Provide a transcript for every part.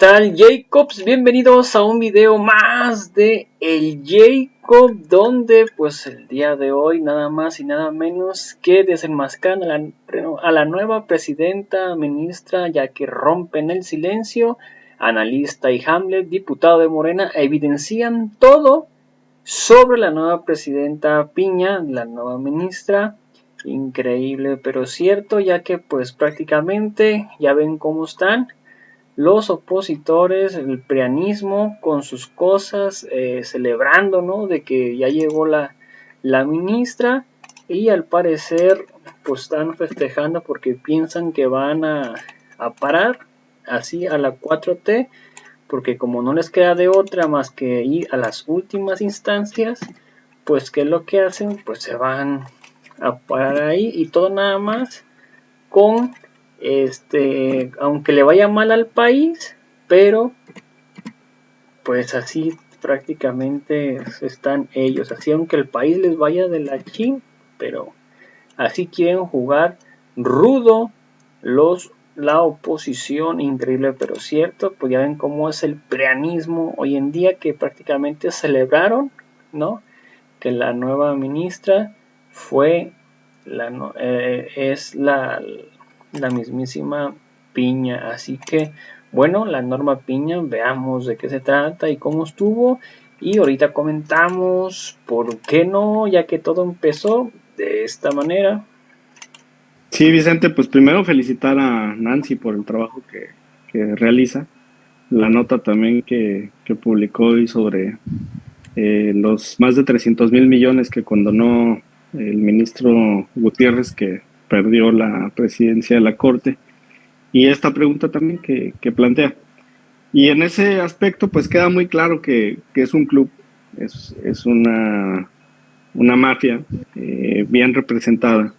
tal, Jacobs? Bienvenidos a un video más de El Jacob, donde pues el día de hoy nada más y nada menos que desenmascaran a la nueva presidenta, ministra, ya que rompen el silencio. Analista y Hamlet, diputado de Morena, evidencian todo sobre la nueva presidenta Piña, la nueva ministra. Increíble pero cierto, ya que pues prácticamente ya ven cómo están los opositores, el prianismo con sus cosas, celebrando, ¿no?, de que ya llegó la ministra, y al parecer pues están festejando porque piensan que van a parar así a la 4T, porque como no les queda de otra más que ir a las últimas instancias, pues ¿qué es lo que hacen? Pues se van a parar ahí, y todo nada más con aunque le vaya mal al país, pero pues así prácticamente están ellos, así aunque el país les vaya de la chin, pero así quieren jugar rudo la oposición. Increíble pero cierto. Pues ya ven cómo es el preanismo hoy en día, que prácticamente celebraron, ¿no?, que la nueva ministra fue es la mismísima Piña. Así que bueno, la Norma Piña, veamos de qué se trata y cómo estuvo, y ahorita comentamos por qué no, ya que todo empezó de esta manera. Sí, Vicente, pues primero felicitar a Nancy por el trabajo que realiza. La nota también que publicó hoy sobre los más de 300,000 millones que condonó el ministro Gutiérrez, que perdió la presidencia de la Corte, y esta pregunta también que plantea. Y en ese aspecto pues queda muy claro que es un club, es una mafia bien representada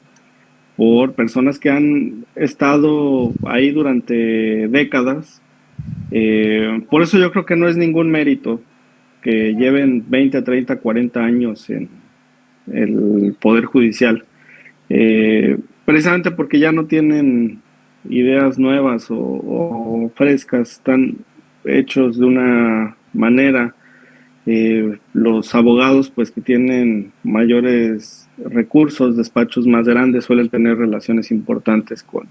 por personas que han estado ahí durante décadas. Por eso yo creo que no es ningún mérito que lleven 20, 30, 40 años en el Poder Judicial, precisamente porque ya no tienen ideas nuevas o frescas, están hechos de una manera. Los abogados, pues que tienen mayores recursos, despachos más grandes, suelen tener relaciones importantes con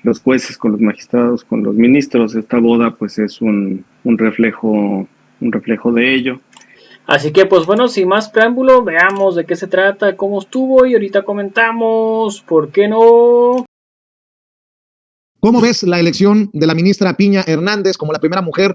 los jueces, con los magistrados, con los ministros. Esta boda pues es un reflejo de ello. Así que pues bueno, sin más preámbulo, veamos de qué se trata, cómo estuvo, y ahorita comentamos, ¿por qué no? ¿Cómo ves la elección de la ministra Piña Hernández como la primera mujer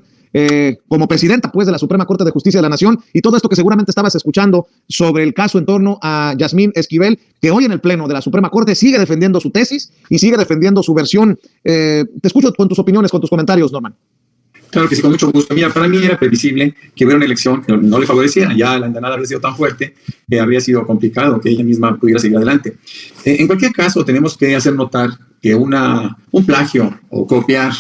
como presidenta pues de la Suprema Corte de Justicia de la Nación, y todo esto que seguramente estabas escuchando sobre el caso en torno a Yasmín Esquivel, que hoy en el Pleno de la Suprema Corte sigue defendiendo su tesis y sigue defendiendo su versión? Te escucho con tus opiniones, con tus comentarios, Norman. Claro que sí, con mucho gusto. Mira, para mí era previsible que hubiera una elección que no le favoreciera. Ya la andanada habría sido tan fuerte que habría sido complicado que ella misma pudiera seguir adelante. En cualquier caso, tenemos que hacer notar que un plagio o copiar,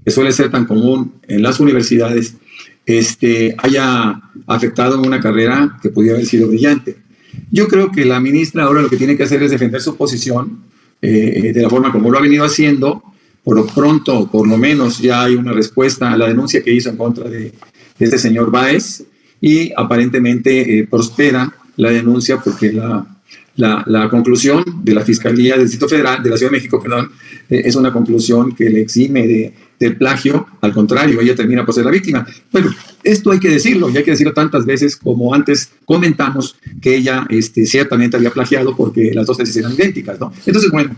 que suele ser tan común en las universidades, haya afectado una carrera que pudiera haber sido brillante. Yo creo que la ministra ahora lo que tiene que hacer es defender su posición de la forma como lo ha venido haciendo. Por lo pronto, por lo menos, ya hay una respuesta a la denuncia que hizo en contra de este señor Báez, y aparentemente prospera la denuncia porque la conclusión de la Fiscalía del Distrito Federal, de la Ciudad de México, es una conclusión que le exime del plagio. Al contrario, ella termina por ser la víctima. Bueno, esto hay que decirlo, y hay que decirlo tantas veces como antes comentamos que ella ciertamente había plagiado, porque las dos tesis eran idénticas, ¿no? Entonces, bueno,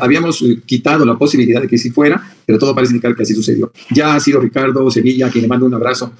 habíamos quitado la posibilidad de que sí fuera, pero todo parece indicar que así sucedió. Ya ha sido Ricardo Sevilla, a quien le mando un abrazo,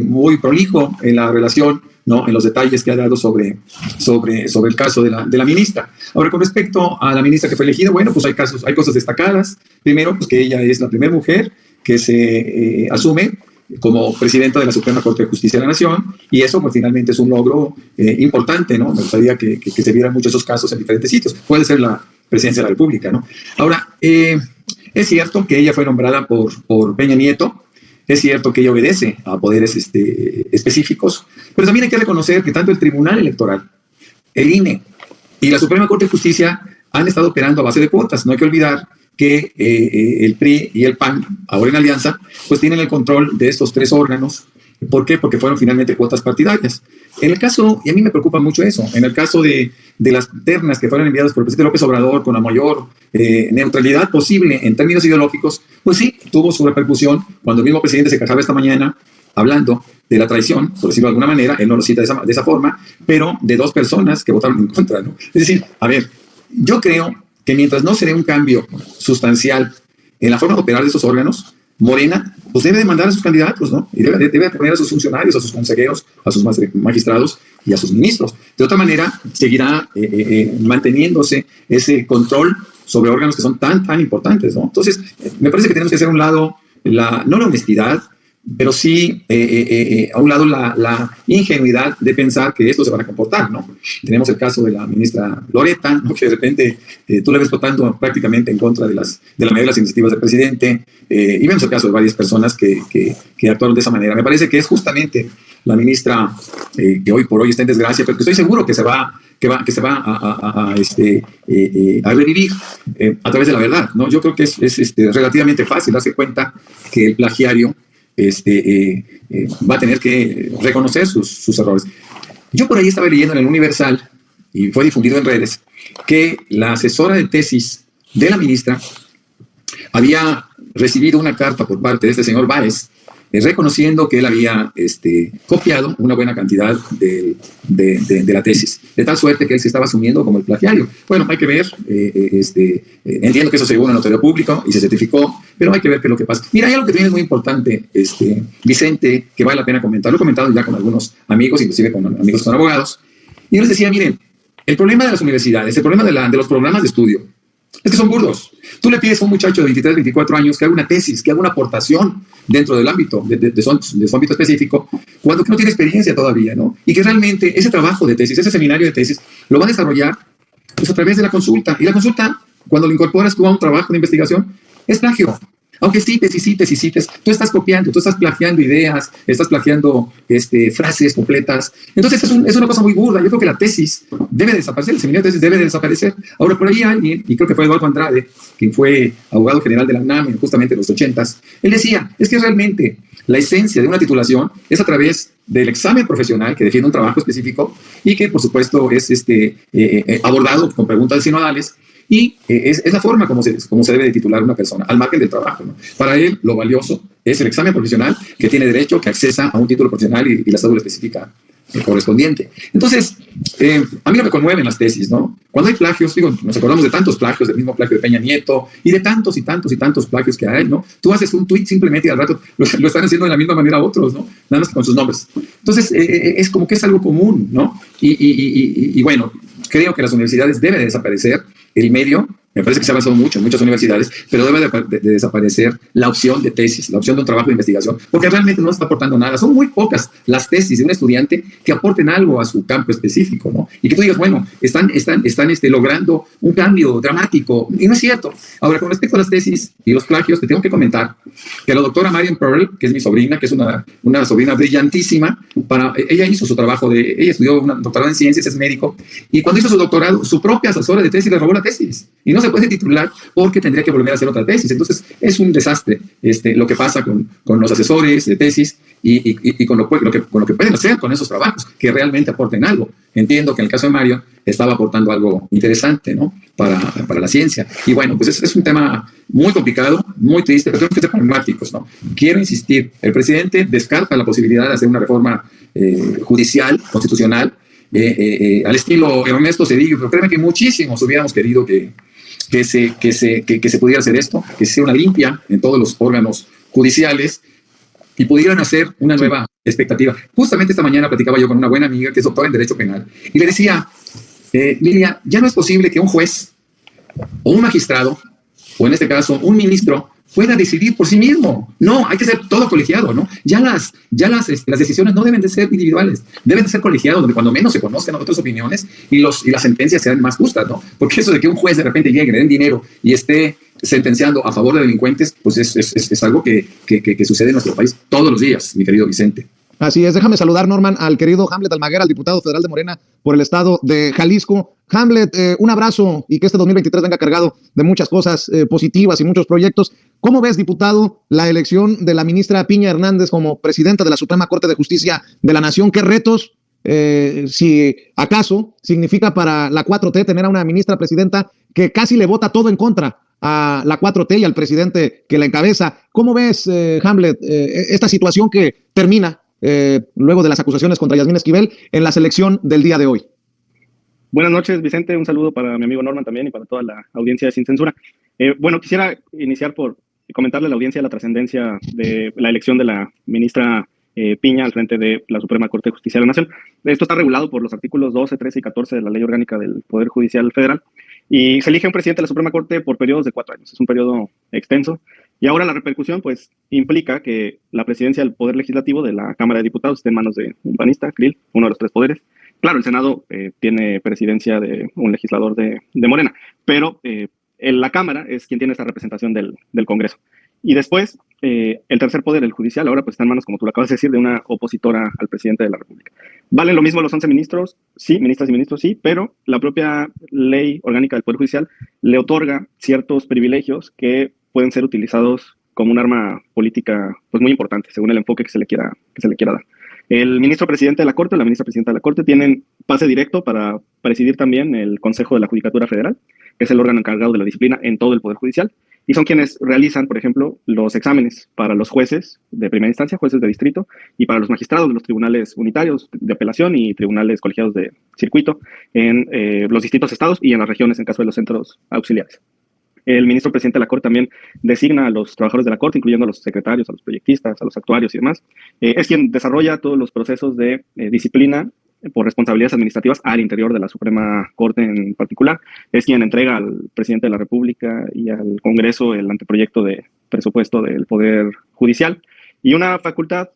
muy prolijo en la relación, ¿no?, en los detalles que ha dado sobre el caso de la ministra. Ahora, con respecto a la ministra que fue elegida, bueno, pues hay cosas destacadas. Primero, pues que ella es la primera mujer que se asume como presidenta de la Suprema Corte de Justicia de la Nación, y eso pues finalmente es un logro importante, ¿no? Me gustaría que se vieran muchos esos casos en diferentes sitios. Puede ser la presidencia de la República, ¿no? Ahora, es cierto que ella fue nombrada por Peña Nieto. Es cierto que ella obedece a poderes específicos, pero también hay que reconocer que tanto el Tribunal Electoral, el INE y la Suprema Corte de Justicia han estado operando a base de cuotas. No hay que olvidar que el PRI y el PAN, ahora en alianza, pues tienen el control de estos 3 órganos. ¿Por qué? Porque fueron finalmente cuotas partidarias. En el caso, y a mí me preocupa mucho eso, en el caso de las ternas que fueron enviadas por el presidente López Obrador con la mayor neutralidad posible en términos ideológicos, pues sí, tuvo su repercusión cuando el mismo presidente se quejaba esta mañana hablando de la traición, por decirlo de alguna manera, él no lo cita de esa forma, pero de 2 personas que votaron en contra, ¿no? Es decir, a ver, yo creo que mientras no se dé un cambio sustancial en la forma de operar de esos órganos, Morena pues debe de mandar a sus candidatos, ¿no? Y debe poner a sus funcionarios, a sus consejeros, a sus magistrados y a sus ministros. De otra manera, seguirá manteniéndose ese control sobre órganos que son tan importantes, ¿no? Entonces, me parece que tenemos que hacer a un lado, no la honestidad, pero sí a un lado la ingenuidad de pensar que estos se van a comportar, ¿no? Tenemos el caso de la ministra Loretta, ¿no? Que de repente tú la ves votando prácticamente en contra de la mayoría de las iniciativas del presidente, y vemos el caso de varias personas que actuaron de esa manera. Me parece que es justamente la ministra que hoy por hoy está en desgracia, pero que estoy seguro que se va a revivir a través de la verdad, ¿no? Yo creo que es relativamente fácil darse cuenta que el plagiario va a tener que reconocer sus errores. Yo por ahí estaba leyendo en el Universal, y fue difundido en redes, que la asesora de tesis de la ministra había recibido una carta por parte de este señor Báez, reconociendo que él había copiado una buena cantidad de la tesis, de tal suerte que él se estaba asumiendo como el plagiario. Bueno, hay que ver, entiendo que eso se llegó a un notario público y se certificó, pero hay que ver qué es lo que pasa. Mira, hay algo que también es muy importante, Vicente, que vale la pena comentar. Lo he comentado ya con algunos amigos, inclusive con amigos que son abogados, y yo les decía, miren, el problema de las universidades, el problema de los programas de estudio, es que son burdos. Tú le pides a un muchacho de 23, 24 años que haga una tesis, que haga una aportación dentro del ámbito, de su ámbito específico, cuando que no tiene experiencia todavía, ¿no? Y que realmente ese trabajo de tesis, ese seminario de tesis, lo va a desarrollar pues, a través de la consulta. Y la consulta, cuando lo incorporas tú a un trabajo de investigación, es plagio. Aunque cites, tú estás copiando, tú estás plagiando ideas, estás plagiando frases completas. Entonces es una cosa muy burda. Yo creo que la tesis debe desaparecer, el seminario de tesis debe desaparecer. Ahora, por ahí alguien, y creo que fue Eduardo Andrade, quien fue abogado general de la UNAM justamente en los 80s, él decía, es que realmente la esencia de una titulación es a través del examen profesional que define un trabajo específico y que, por supuesto, es abordado con preguntas sinodales. Y es la forma como se debe de titular una persona, al margen del trabajo, ¿no? Para él, lo valioso es el examen profesional que tiene derecho, que accesa a un título profesional y la cédula específica correspondiente. Entonces, a mí no me conmueven las tesis, ¿no? Cuando hay plagios, nos acordamos de tantos plagios, del mismo plagio de Peña Nieto, y de tantos plagios que hay, ¿no? Tú haces un tuit simplemente y al rato lo están haciendo de la misma manera otros, ¿no? Nada más que con sus nombres. Entonces, es como que es algo común, ¿no? Y bueno, creo que las universidades deben de desaparecer el medio. Me parece que se ha avanzado mucho en muchas universidades, pero debe de desaparecer la opción de tesis, la opción de un trabajo de investigación, porque realmente no está aportando nada. Son muy pocas las tesis de un estudiante que aporten algo a su campo específico, ¿no? Y que tú digas, bueno, están logrando un cambio dramático, y no es cierto. Ahora, con respecto a las tesis y los plagios, te tengo que comentar que la doctora Marian Pearl, que es mi sobrina, que es una sobrina brillantísima, ella hizo su trabajo, ella estudió un doctorado en ciencias, es médico, y cuando hizo su doctorado, su propia asesora de tesis le robó la tesis, y no se puede titular porque tendría que volver a hacer otra tesis. Entonces es un desastre lo que pasa con los asesores de tesis y con lo que pueden hacer con esos trabajos que realmente aporten algo. Entiendo que en el caso de Mario estaba aportando algo interesante, ¿no? para la ciencia. Y bueno, pues es un tema muy complicado, muy triste, pero tenemos que ser pragmáticos, ¿no? Quiero insistir, el presidente descarta la posibilidad de hacer una reforma judicial, constitucional, al estilo Ernesto Zedillo, pero créeme que muchísimos hubiéramos querido que se pudiera hacer esto, que se hiciera una limpia en todos los órganos judiciales y pudieran hacer una nueva expectativa. Justamente esta mañana platicaba yo con una buena amiga que es doctora en Derecho Penal y le decía, Lilia, ya no es posible que un juez o un magistrado, o en este caso un ministro, pueda decidir por sí mismo. No, hay que ser todo colegiado, ¿no? Ya las decisiones no deben de ser individuales, deben de ser colegiados, donde cuando menos se conozcan otras opiniones y las sentencias sean más justas, ¿no? Porque eso de que un juez de repente llegue, le den dinero y esté sentenciando a favor de delincuentes, pues es algo que sucede en nuestro país todos los días, mi querido Vicente. Así es, déjame saludar, Norman, al querido Hamlet Almaguer, al diputado federal de Morena por el estado de Jalisco. Hamlet, un abrazo y que este 2023 venga cargado de muchas cosas positivas y muchos proyectos. ¿Cómo ves, diputado, la elección de la ministra Piña Hernández como presidenta de la Suprema Corte de Justicia de la Nación? ¿Qué retos, si acaso, significa para la 4T tener a una ministra presidenta que casi le vota todo en contra a la 4T y al presidente que la encabeza? ¿Cómo ves, Hamlet, esta situación que termina luego de las acusaciones contra Yasmín Esquivel en la selección del día de hoy? Buenas noches, Vicente. Un saludo para mi amigo Norman también y para toda la audiencia de Sin Censura. Bueno, quisiera iniciar por comentarle a la audiencia la trascendencia de la elección de la ministra Piña al frente de la Suprema Corte de Justicia de la Nación. Esto está regulado por los artículos 12, 13 y 14 de la Ley Orgánica del Poder Judicial Federal y se elige un presidente de la Suprema Corte por periodos de 4 años. Es un periodo extenso. Y ahora la repercusión, pues, implica que la presidencia del Poder Legislativo de la Cámara de Diputados esté en manos de un panista, Krill, uno de los 3 poderes. Claro, el Senado tiene presidencia de un legislador de Morena, pero la Cámara es quien tiene esta representación del Congreso. Y después, el tercer poder, el judicial, ahora pues está en manos, como tú lo acabas de decir, de una opositora al presidente de la República. ¿Valen lo mismo los 11 ministros? Sí, ministras y ministros, sí, pero la propia ley orgánica del Poder Judicial le otorga ciertos privilegios que pueden ser utilizados como un arma política pues muy importante, según el enfoque que se le quiera dar. El ministro presidente de la Corte o la ministra presidenta de la Corte tienen pase directo para presidir también el Consejo de la Judicatura Federal, que es el órgano encargado de la disciplina en todo el Poder Judicial, y son quienes realizan, por ejemplo, los exámenes para los jueces de primera instancia, jueces de distrito, y para los magistrados de los tribunales unitarios de apelación y tribunales colegiados de circuito en los distintos estados y en las regiones en caso de los centros auxiliares. El ministro presidente de la Corte también designa a los trabajadores de la Corte, incluyendo a los secretarios, a los proyectistas, a los actuarios y demás. Es quien desarrolla todos los procesos de disciplina por responsabilidades administrativas al interior de la Suprema Corte en particular. Es quien entrega al presidente de la República y al Congreso el anteproyecto de presupuesto del Poder Judicial. Y una facultad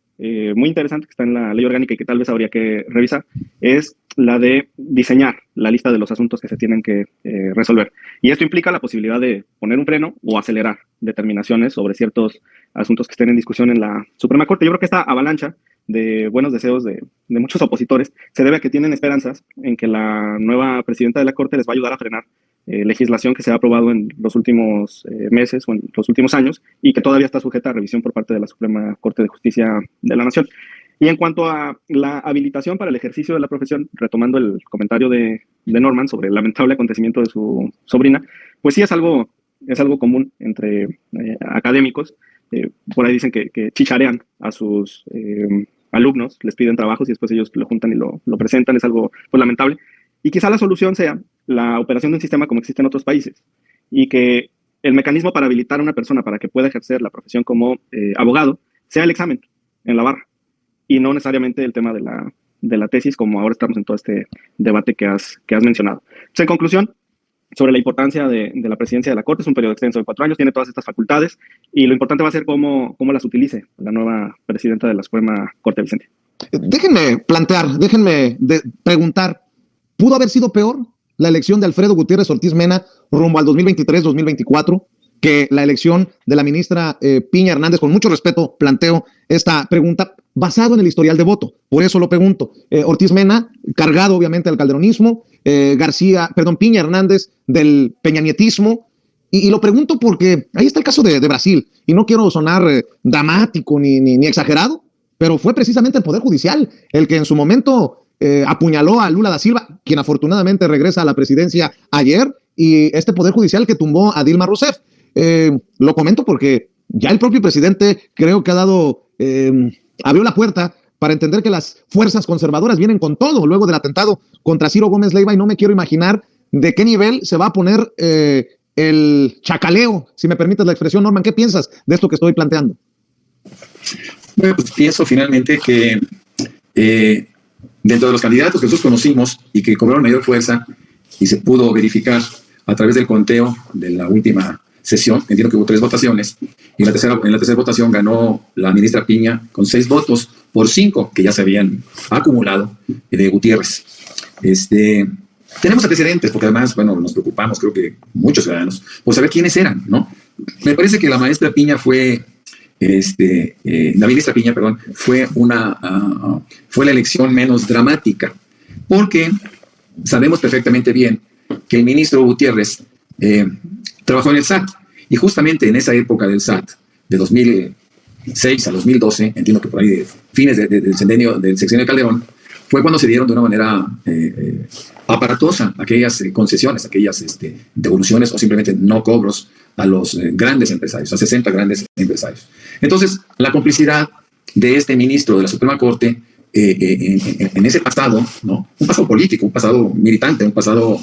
muy interesante que está en la ley orgánica y que tal vez habría que revisar es la de diseñar la lista de los asuntos que se tienen que resolver. Y esto implica la posibilidad de poner un freno o acelerar determinaciones sobre ciertos asuntos que estén en discusión en la Suprema Corte. Yo creo que esta avalancha de buenos deseos de muchos opositores se debe a que tienen esperanzas en que la nueva presidenta de la Corte les va a ayudar a frenar legislación que se ha aprobado en los últimos meses o en los últimos años y que todavía está sujeta a revisión por parte de la Suprema Corte de Justicia de la Nación. Y en cuanto a la habilitación para el ejercicio de la profesión, retomando el comentario de Norman sobre el lamentable acontecimiento de su sobrina, pues sí es algo común entre académicos. Por ahí dicen que chicharean a sus alumnos, les piden trabajos y después ellos lo juntan y lo presentan. Es algo pues lamentable. Y quizá la solución sea la operación de un sistema como existe en otros países y que el mecanismo para habilitar a una persona para que pueda ejercer la profesión como abogado sea el examen en la barra y no necesariamente el tema de la tesis, como ahora estamos en todo este debate que has mencionado. Entonces, en conclusión, sobre la importancia de la presidencia de la Corte, es un periodo extenso de 4 años, tiene todas estas facultades y lo importante va a ser cómo las utilice la nueva presidenta de la Suprema Corte, Vicente. Déjenme preguntar, ¿pudo haber sido peor la elección de Alfredo Gutiérrez Ortiz Mena rumbo al 2023-2024 que la elección de la ministra Piña Hernández? Con mucho respeto planteo esta pregunta basado en el historial de voto, por eso lo pregunto. Ortiz Mena, cargado obviamente al calderonismo, Piña Hernández del peñanietismo, y lo pregunto porque ahí está el caso de Brasil, y no quiero sonar dramático ni exagerado, pero fue precisamente el Poder Judicial el que en su momento apuñaló a Lula da Silva, quien afortunadamente regresa a la presidencia ayer, y este Poder Judicial que tumbó a Dilma Rousseff. Lo comento porque ya el propio presidente creo que abrió la puerta para entender que las fuerzas conservadoras vienen con todo luego del atentado contra Ciro Gómez Leiva, y no me quiero imaginar de qué nivel se va a poner el chacaleo, si me permites la expresión. Norman, ¿qué piensas de esto que estoy planteando? Bueno, pues pienso finalmente que dentro de los candidatos que nosotros conocimos y que cobraron mayor fuerza y se pudo verificar a través del conteo de la última sesión, entiendo que hubo 3 votaciones, y en la tercera votación ganó la ministra Piña con 6 votos por 5 que ya se habían acumulado de Gutiérrez. Tenemos antecedentes, porque además, bueno, nos preocupamos, creo que muchos ciudadanos, por saber quiénes eran, ¿no? Me parece que la maestra Piña fue la ministra Piña, perdón, fue la elección menos dramática, porque sabemos perfectamente bien que el ministro Gutiérrez trabajó en el SAT, y justamente en esa época del SAT, de 2006 a 2012, entiendo que por ahí de fines del sexenio de Calderón, fue cuando se dieron de una manera aparatosa aquellas concesiones, aquellas devoluciones o simplemente no cobros a los grandes empresarios, a 60 grandes empresarios. Entonces, la complicidad de este ministro de la Suprema Corte en ese pasado, ¿no? Un pasado político, un pasado militante, un pasado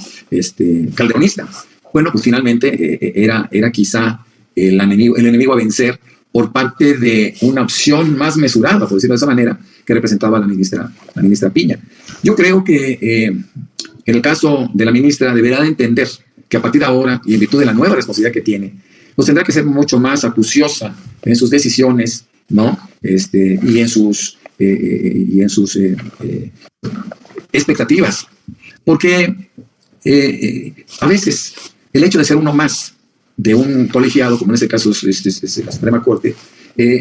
calderonista, bueno, pues finalmente era quizá el enemigo a vencer por parte de una opción más mesurada, por decirlo de esa manera, que representaba la ministra Piña. Yo creo que en el caso de la ministra deberá de entender que a partir de ahora, y en virtud de la nueva responsabilidad que tiene, pues tendrá que ser mucho más acuciosa en sus decisiones, ¿no? Y en sus expectativas. Porque a veces el hecho de ser uno más de un colegiado, como en este caso es la Suprema Corte,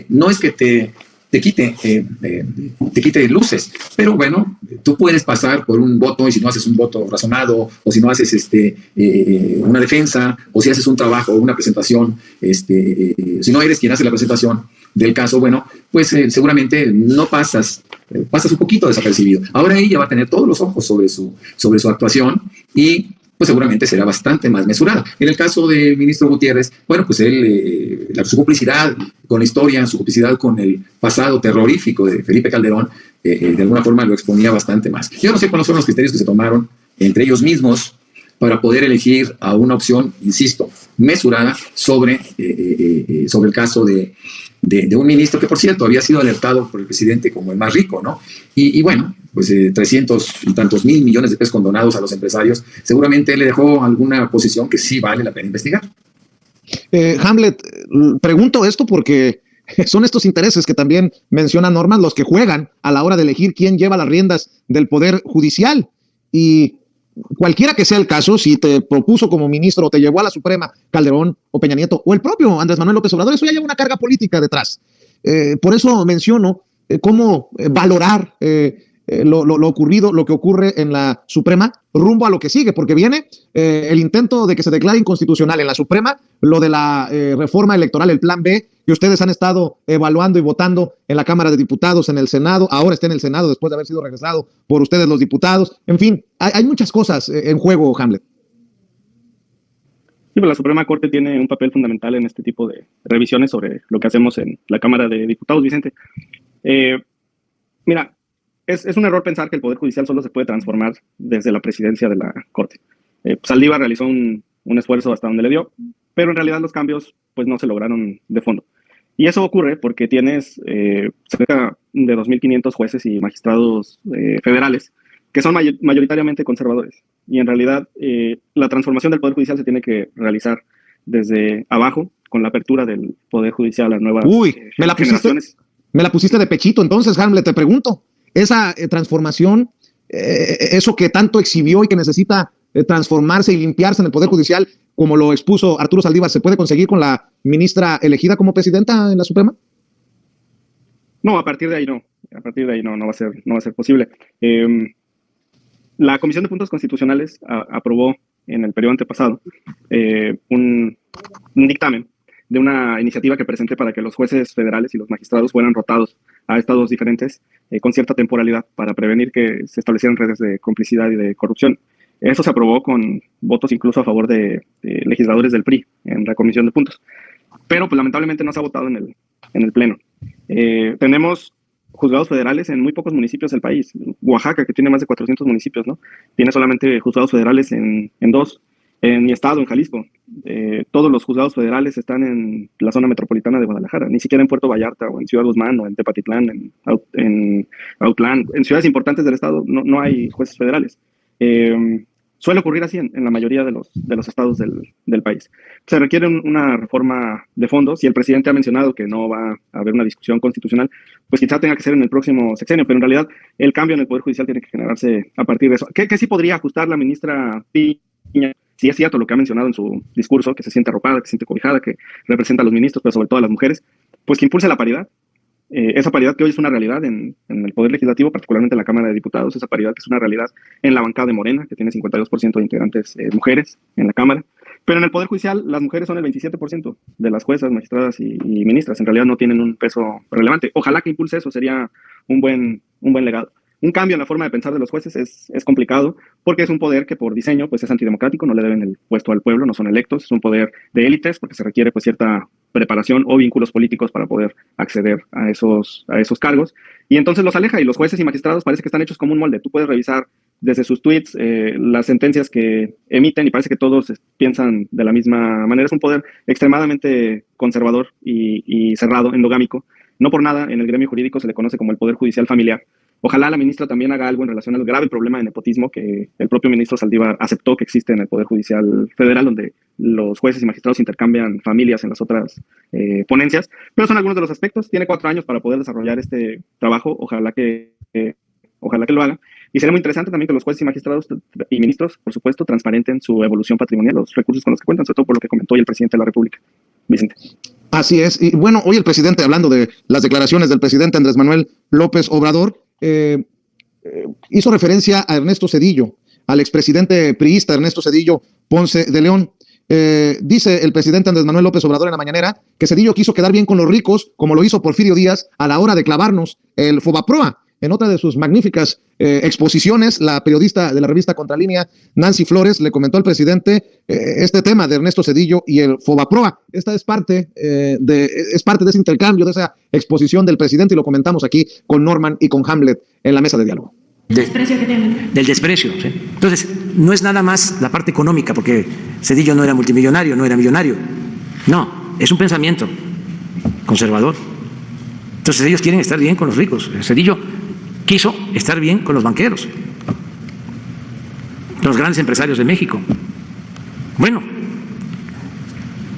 no es que te quite luces, pero bueno, tú puedes pasar por un voto, y si no haces un voto razonado, o si no haces una defensa, o si haces un trabajo o una presentación, si no eres quien hace la presentación del caso, bueno, pues seguramente no pasas un poquito desapercibido. Ahora ella va a tener todos los ojos sobre su actuación, y pues seguramente será bastante más mesurada. En el caso del ministro Gutiérrez, bueno, pues él, su complicidad con la historia, su complicidad con el pasado terrorífico de Felipe Calderón, de alguna forma lo exponía bastante más. Yo no sé cuáles son los criterios que se tomaron entre ellos mismos para poder elegir a una opción, insisto, mesurada sobre el caso de un ministro que, por cierto, había sido alertado por el presidente como el más rico, ¿no? Y bueno, pues 300 y tantos mil millones de pesos condonados a los empresarios, seguramente le dejó alguna posición que sí vale la pena investigar. Hamlet, pregunto esto porque son estos intereses que también menciona Norman los que juegan a la hora de elegir quién lleva las riendas del Poder Judicial. Y cualquiera que sea el caso, si te propuso como ministro o te llevó a la Suprema Calderón o Peña Nieto o el propio Andrés Manuel López Obrador, eso ya lleva una carga política detrás. Por eso menciono cómo valorar lo ocurrido, lo que ocurre en la Suprema rumbo a lo que sigue, porque viene el intento de que se declare inconstitucional en la Suprema, lo de la reforma electoral, el plan B, que ustedes han estado evaluando y votando en la Cámara de Diputados, en el Senado, ahora está en el Senado después de haber sido regresado por ustedes los diputados. En fin, hay muchas cosas en juego, Hamlet. Sí, pero la Suprema Corte tiene un papel fundamental en este tipo de revisiones sobre lo que hacemos en la Cámara de Diputados, Vicente. Mira, es un error pensar que el Poder Judicial solo se puede transformar desde la presidencia de la Corte. Saldívar realizó un esfuerzo hasta donde le dio, pero en realidad los cambios pues no se lograron de fondo. Y eso ocurre porque tienes cerca de 2.500 jueces y magistrados federales que son mayoritariamente conservadores. Y en realidad la transformación del Poder Judicial se tiene que realizar desde abajo, con la apertura del Poder Judicial a nuevas generaciones. Me la pusiste de pechito, entonces, Hamlet, te pregunto. Esa transformación, eso que tanto exhibió y que necesita transformarse y limpiarse en el Poder Judicial, como lo expuso Arturo Saldívar, ¿se puede conseguir con la ministra elegida como presidenta en la Suprema? No, a partir de ahí no. A partir de ahí no va a ser posible. La Comisión de Puntos Constitucionales aprobó en el periodo antepasado un dictamen de una iniciativa que presenté para que los jueces federales y los magistrados fueran rotados a estados diferentes con cierta temporalidad para prevenir que se establecieran redes de complicidad y de corrupción. Eso se aprobó con votos incluso a favor de legisladores del PRI en la Comisión de Puntos. Pero pues lamentablemente no se ha votado en el Pleno. Tenemos juzgados federales en muy pocos municipios del país. Oaxaca, que tiene más de 400 municipios, ¿no? Tiene solamente juzgados federales en 2. En mi estado, en Jalisco, todos los juzgados federales están en la zona metropolitana de Guadalajara, ni siquiera en Puerto Vallarta o en Ciudad Guzmán o en Tepatitlán, en Autlán. En ciudades importantes del estado no hay jueces federales. Suele ocurrir así en la mayoría de los estados del país. Se requiere una reforma de fondo. Si el presidente ha mencionado que no va a haber una discusión constitucional, pues quizá tenga que ser en el próximo sexenio, pero en realidad el cambio en el Poder Judicial tiene que generarse a partir de eso. ¿Qué sí podría ajustar la ministra Piña? Sí es cierto lo que ha mencionado en su discurso, que se siente arropada, que se siente cobijada, que representa a los ministros, pero sobre todo a las mujeres. pues que impulse la paridad. Esa paridad que hoy es una realidad en el Poder Legislativo, particularmente en la Cámara de Diputados, esa paridad que es una realidad en la bancada de Morena, que tiene 52% de integrantes mujeres en la Cámara, pero en el Poder Judicial las mujeres son el 27% de las juezas, magistradas y ministras, en realidad no tienen un peso relevante. Ojalá que impulse eso, sería un buen legado. Un cambio en la forma de pensar de los jueces es complicado porque es un poder que por diseño pues es antidemocrático, no le deben el puesto al pueblo, no son electos, es un poder de élites porque se requiere pues cierta preparación o vínculos políticos para poder acceder a esos cargos, y entonces los aleja, y los jueces y magistrados parece que están hechos como un molde. Tú puedes revisar desde sus tweets las sentencias que emiten y parece que todos piensan de la misma manera. Es un poder extremadamente conservador y cerrado, endogámico. No por nada en el gremio jurídico se le conoce como el poder judicial familiar. Ojalá la ministra también haga algo en relación al grave problema de nepotismo que el propio ministro Saldívar aceptó que existe en el Poder Judicial Federal, donde los jueces y magistrados intercambian familias en las otras ponencias. Pero son algunos de los aspectos. Tiene 4 años para poder desarrollar este trabajo. Ojalá que lo haga. Y sería muy interesante también que los jueces y magistrados y ministros, por supuesto, transparenten su evolución patrimonial, los recursos con los que cuentan, sobre todo por lo que comentó hoy el presidente de la República. Vicente. Así es. Y bueno, hoy el presidente, hablando de las declaraciones del presidente Andrés Manuel López Obrador, hizo referencia a Ernesto Zedillo, al expresidente priista Ernesto Zedillo Ponce de León. Dice el presidente Andrés Manuel López Obrador en la mañanera que Zedillo quiso quedar bien con los ricos, como lo hizo Porfirio Díaz a la hora de clavarnos el Fobaproa. En otra de sus magníficas exposiciones, la periodista de la revista Contralínea, Nancy Flores, le comentó al presidente este tema de Ernesto Zedillo y el Fobaproa. Esta es parte de ese intercambio, de esa exposición del presidente, y lo comentamos aquí con Norman y con Hamlet en la mesa de diálogo. Del desprecio. ¿Sí? Entonces, no es nada más la parte económica, porque Zedillo no era multimillonario, no era millonario. No, es un pensamiento conservador. Entonces ellos quieren estar bien con los ricos. Zedillo quiso estar bien con los banqueros, con los grandes empresarios de México. Bueno,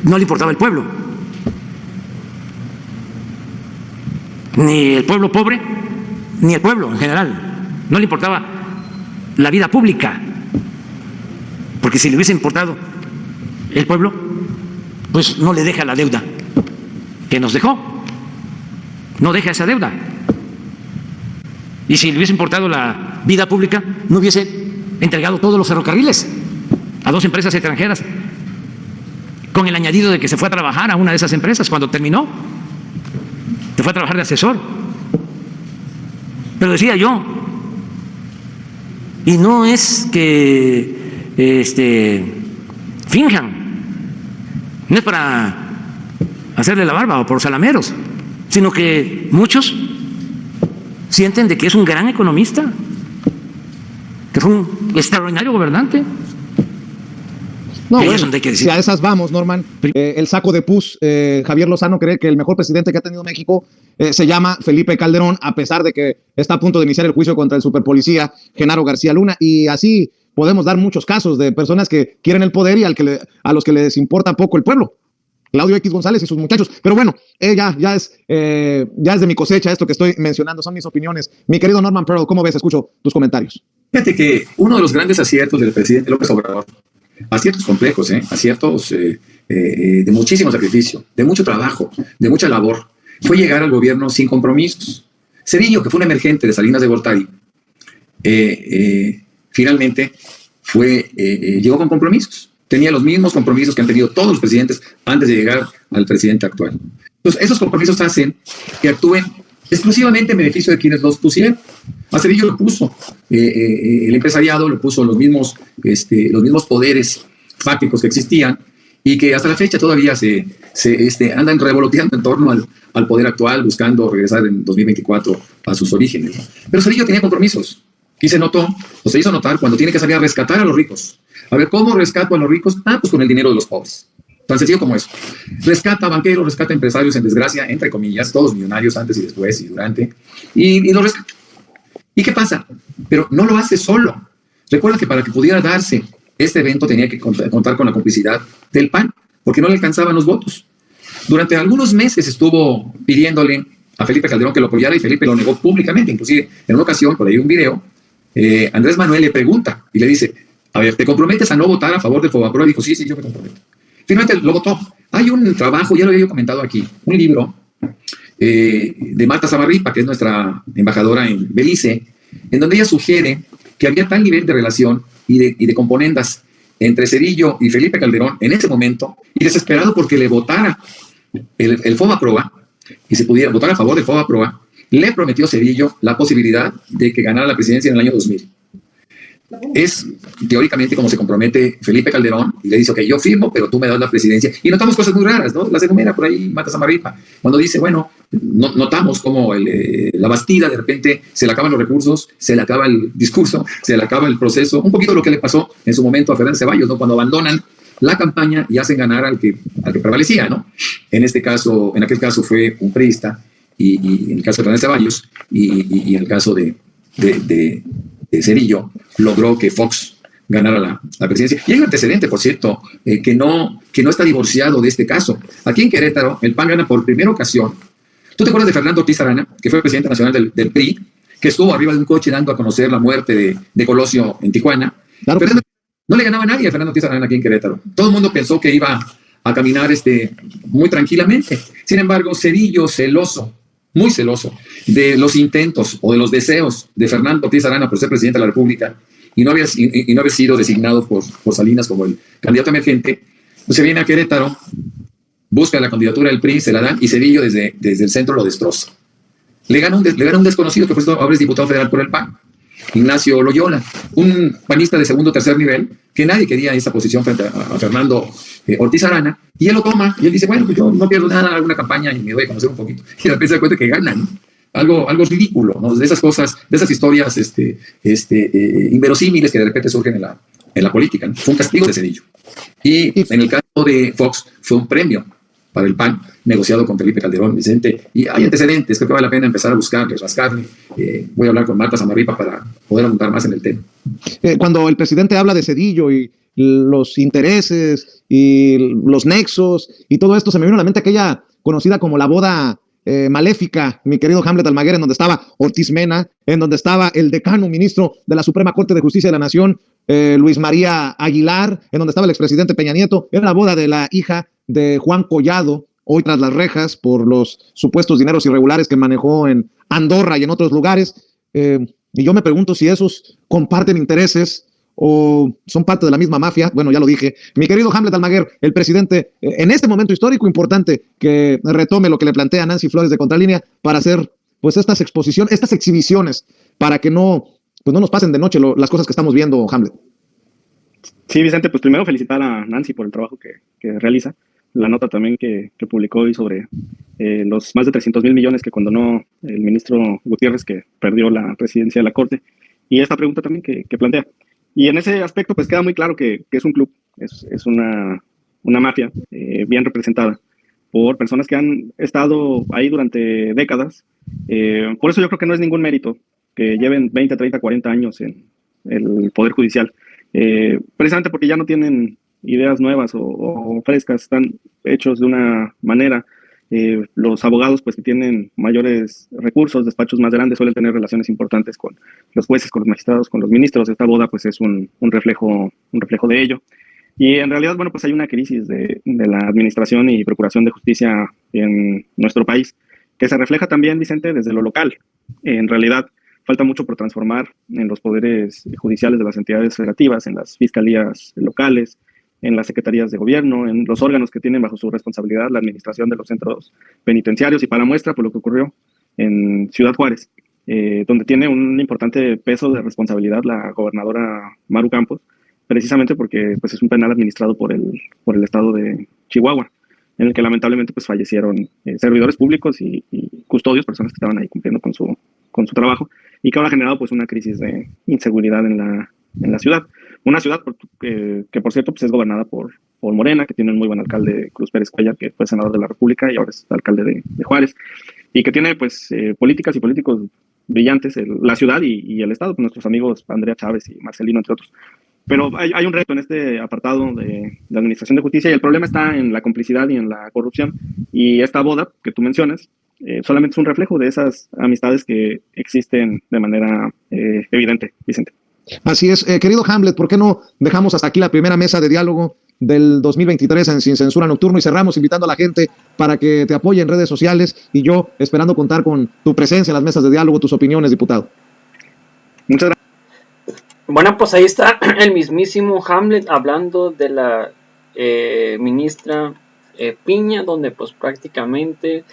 no le importaba el pueblo, ni el pueblo pobre, ni el pueblo en general. No le importaba la vida pública, porque si le hubiese importado el pueblo, pues no le deja la deuda que nos dejó, no deja esa deuda. Y si le hubiese importado la vida pública, no hubiese entregado todos los ferrocarriles a 2 empresas extranjeras, con el añadido de que se fue a trabajar a una de esas empresas cuando terminó. Se fue a trabajar de asesor. Pero decía yo, y no es que finjan, no es para hacerle la barba o por salameros, sino que muchos sienten de que es un gran economista, que fue un extraordinario gobernante. No, bueno, si a esas vamos, Norman, el saco de pus, Javier Lozano cree que el mejor presidente que ha tenido México se llama Felipe Calderón, a pesar de que está a punto de iniciar el juicio contra el superpolicía Genaro García Luna, y así podemos dar muchos casos de personas que quieren el poder y a los que les importa poco el pueblo. Claudio X González y sus muchachos. Pero bueno, ya es de mi cosecha esto que estoy mencionando, son mis opiniones. Mi querido Norman Pearl, ¿cómo ves? Escucho tus comentarios. Fíjate que uno de los grandes aciertos del presidente López Obrador, aciertos complejos, aciertos de muchísimo sacrificio, de mucho trabajo, de mucha labor, fue llegar al gobierno sin compromisos. Zedillo, que fue un emergente de Salinas de Gortari, finalmente llegó con compromisos. Tenía los mismos compromisos que han tenido todos los presidentes antes de llegar al presidente actual. Entonces, esos compromisos hacen que actúen exclusivamente en beneficio de quienes los pusieron. A Zedillo lo puso el empresariado, lo puso los mismos poderes fácticos que existían y que hasta la fecha todavía se andan revoloteando en torno al poder actual, buscando regresar en 2024 a sus orígenes. Pero Zedillo tenía compromisos y se hizo notar cuando tiene que salir a rescatar a los ricos. A ver, ¿cómo rescato a los ricos? Pues con el dinero de los pobres. Tan sencillo como eso. Rescata banqueros, rescata empresarios en desgracia, entre comillas, todos millonarios antes y después y durante, y los rescata. ¿Y qué pasa? Pero no lo hace solo. Recuerda que para que pudiera darse este evento tenía que contar con la complicidad del PAN, porque no le alcanzaban los votos. Durante algunos meses estuvo pidiéndole a Felipe Calderón que lo apoyara y Felipe lo negó públicamente. Inclusive, en una ocasión, por ahí un video, Andrés Manuel le pregunta y le dice: a ver, ¿te comprometes a no votar a favor del Fobaproa? Y dijo, sí, yo me comprometo. Finalmente lo votó. Hay un trabajo, ya lo había comentado aquí, un libro de Marta Zamarripa, que es nuestra embajadora en Belice, en donde ella sugiere que había tal nivel de relación y de componendas entre Zedillo y Felipe Calderón en ese momento, y desesperado porque le votara el FOBAPROA, y se pudiera votar a favor del FOBAPROA, le prometió Zedillo la posibilidad de que ganara la presidencia en el año 2000. Es teóricamente como se compromete Felipe Calderón y le dice, ok, yo firmo, pero tú me das la presidencia. Y notamos cosas muy raras, ¿no? Las enumera por ahí Marta Zamarripa, cuando dice, bueno, notamos como la Bastida de repente se le acaban los recursos, se le acaba el discurso, se le acaba el proceso, un poquito lo que le pasó en su momento a Fernández Ceballos, ¿no? Cuando abandonan la campaña y hacen ganar al que prevalecía, ¿no? En aquel caso fue un priista, y en el caso de Fernández Ceballos, y en el caso de Zedillo, logró que Fox ganara la presidencia. Y hay un antecedente, por cierto, que no está divorciado de este caso. Aquí en Querétaro, el PAN gana por primera ocasión. ¿Tú te acuerdas de Fernando Ortiz Arana, que fue presidente nacional del PRI, que estuvo arriba de un coche dando a conocer la muerte de Colosio en Tijuana? Claro. No le ganaba a nadie a Fernando Ortiz Arana aquí en Querétaro. Todo el mundo pensó que iba a caminar muy tranquilamente. Sin embargo, Zedillo, muy celoso de los intentos o de los deseos de Fernando Ortiz Arana por ser presidente de la República y no haber sido designado por Salinas como el candidato emergente, pues se viene a Querétaro, busca la candidatura del PRI, se la dan, y Zedillo desde el centro lo destroza. Le gana un desconocido que ahora es diputado federal por el PAN, Ignacio Loyola, un panista de segundo o tercer nivel, que nadie quería esa posición frente a Fernando Ortiz Arana, y él lo toma, y él dice, bueno, pues yo no pierdo nada, hago una campaña y me doy a conocer un poquito. Y de repente se da cuenta que ganan, ¿no? Algo ridículo, ¿no? De esas cosas, de esas historias inverosímiles que de repente surgen en la política, ¿no? Fue un castigo de Zedillo. Y en el caso de Fox fue un premio para el PAN, negociado con Felipe Calderón, Vicente, y hay antecedentes, creo que vale la pena empezar a buscarle, rascarle. Voy a hablar con Marta Zamarripa para poder abundar más en el tema. Cuando el presidente habla de Zedillo y los intereses y los nexos y todo esto, se me vino a la mente aquella conocida como la boda maléfica, mi querido Hamlet Almaguer, en donde estaba Ortiz Mena, en donde estaba el decano ministro de la Suprema Corte de Justicia de la Nación, Luis María Aguilar, en donde estaba el expresidente Peña Nieto. Era la boda de la hija de Juan Collado, hoy tras las rejas por los supuestos dineros irregulares que manejó en Andorra y en otros lugares. Y yo me pregunto si esos comparten intereses o son parte de la misma mafia. Bueno, ya lo dije. Mi querido Hamlet Almaguer, el presidente, en este momento histórico importante, que retome lo que le plantea Nancy Flores de Contralínea para hacer pues estas exhibiciones, para que no nos pasen de noche las cosas que estamos viendo, Hamlet. Sí, Vicente, pues primero felicitar a Nancy por el trabajo que realiza. La nota también que publicó hoy sobre los más de 300,000 millones que condonó el ministro Gutiérrez, que perdió la presidencia de la Corte, y esta pregunta también que plantea. Y en ese aspecto pues queda muy claro que es un club, es una mafia bien representada por personas que han estado ahí durante décadas. Por eso yo creo que no es ningún mérito que lleven 20, 30, 40 años en el Poder Judicial, precisamente porque ya no tienen ideas nuevas o frescas, están hechos de una manera. Los abogados pues que tienen mayores recursos, despachos más grandes, suelen tener relaciones importantes con los jueces, con los magistrados, con los ministros. Esta boda pues es un reflejo de ello. Y en realidad, bueno, pues hay una crisis de la administración y procuración de justicia en nuestro país, que se refleja también, Vicente, desde lo local. En realidad falta mucho por transformar en los poderes judiciales de las entidades federativas, en las fiscalías locales, en las secretarías de gobierno, en los órganos que tienen bajo su responsabilidad la administración de los centros penitenciarios, y para muestra por lo que ocurrió en Ciudad Juárez, donde tiene un importante peso de responsabilidad la gobernadora Maru Campos, precisamente porque pues, es un penal administrado por el estado de Chihuahua, en el que lamentablemente pues, fallecieron servidores públicos y custodios, personas que estaban ahí cumpliendo con su trabajo, y que ahora ha generado pues, una crisis de inseguridad en la ciudad. Una ciudad que por cierto pues es gobernada por Morena, que tiene un muy buen alcalde, Cruz Pérez Cuellar, que fue senador de la República y ahora es alcalde de Juárez, y que tiene pues políticas y políticos brillantes, la ciudad y el estado, pues, nuestros amigos Andrea Chávez y Marcelino, entre otros. Pero hay un reto en este apartado de la administración de justicia, y el problema está en la complicidad y en la corrupción, y esta boda que tú mencionas solamente es un reflejo de esas amistades que existen de manera evidente, Vicente. Así es, querido Hamlet, ¿por qué no dejamos hasta aquí la primera mesa de diálogo del 2023 en Sin Censura Nocturno y cerramos invitando a la gente para que te apoye en redes sociales y yo esperando contar con tu presencia en las mesas de diálogo, tus opiniones, diputado? Muchas gracias. Bueno, pues ahí está el mismísimo Hamlet hablando de la ministra Piña, donde pues prácticamente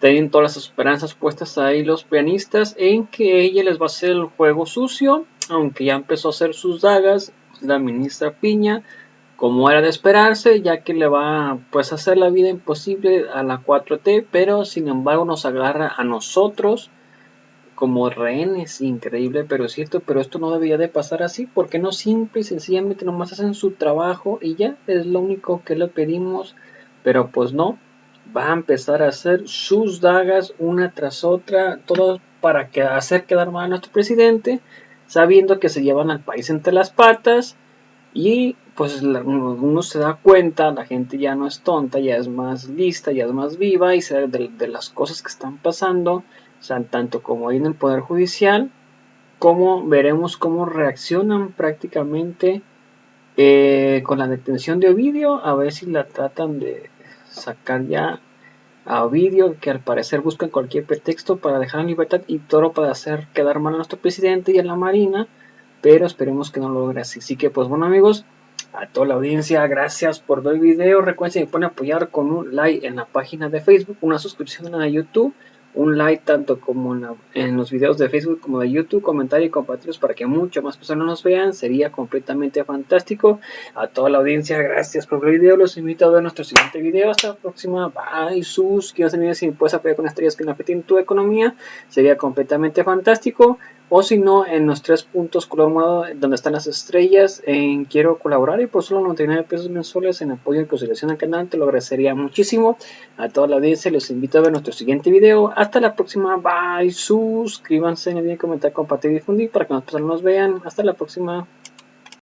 tienen todas las esperanzas puestas ahí los pianistas en que ella les va a hacer el juego sucio, aunque ya empezó a hacer sus dagas la ministra Piña, como era de esperarse, ya que le va pues a hacer la vida imposible a la 4T, pero sin embargo nos agarra a nosotros como rehenes. Increíble, pero es cierto, pero esto no debería de pasar así, porque no simple y sencillamente nomás hacen su trabajo y ya es lo único que le pedimos, pero pues no, va a empezar a hacer sus dagas una tras otra, todo para hacer quedar mal a nuestro presidente, sabiendo que se llevan al país entre las patas. Y pues uno se da cuenta, la gente ya no es tonta, ya es más lista, ya es más viva y se da de las cosas que están pasando, o sea, tanto como ahí en el Poder Judicial, como veremos cómo reaccionan prácticamente con la detención de Ovidio, a ver si la tratan de sacar ya a Ovidio, que al parecer buscan cualquier pretexto para dejar en libertad y todo para hacer quedar mal a nuestro presidente y a la Marina, pero esperemos que no lo logre así. Así que pues bueno amigos, a toda la audiencia, gracias por ver el video. Recuerden que me pueden apoyar con un like en la página de Facebook, una suscripción en la de YouTube, un like tanto como en los videos de Facebook como de YouTube, comentario y compartirlos para que muchas más personas nos vean, sería completamente fantástico. A toda la audiencia, gracias por ver el video, los invito a ver nuestro siguiente video. Hasta la próxima, bye. Sus, que no si puedes apoyar con estrellas que no afecten tu economía, sería completamente fantástico. O si no, en los 3 puntos color morado donde están las estrellas, en quiero colaborar y por solo 99 pesos mensuales en apoyo y consideración al canal, te lo agradecería muchísimo. A toda la audiencia los invito a ver nuestro siguiente video. Hasta la próxima, bye. Suscríbanse, no olviden comentar, compartir y difundir para que más personas nos vean. Hasta la próxima.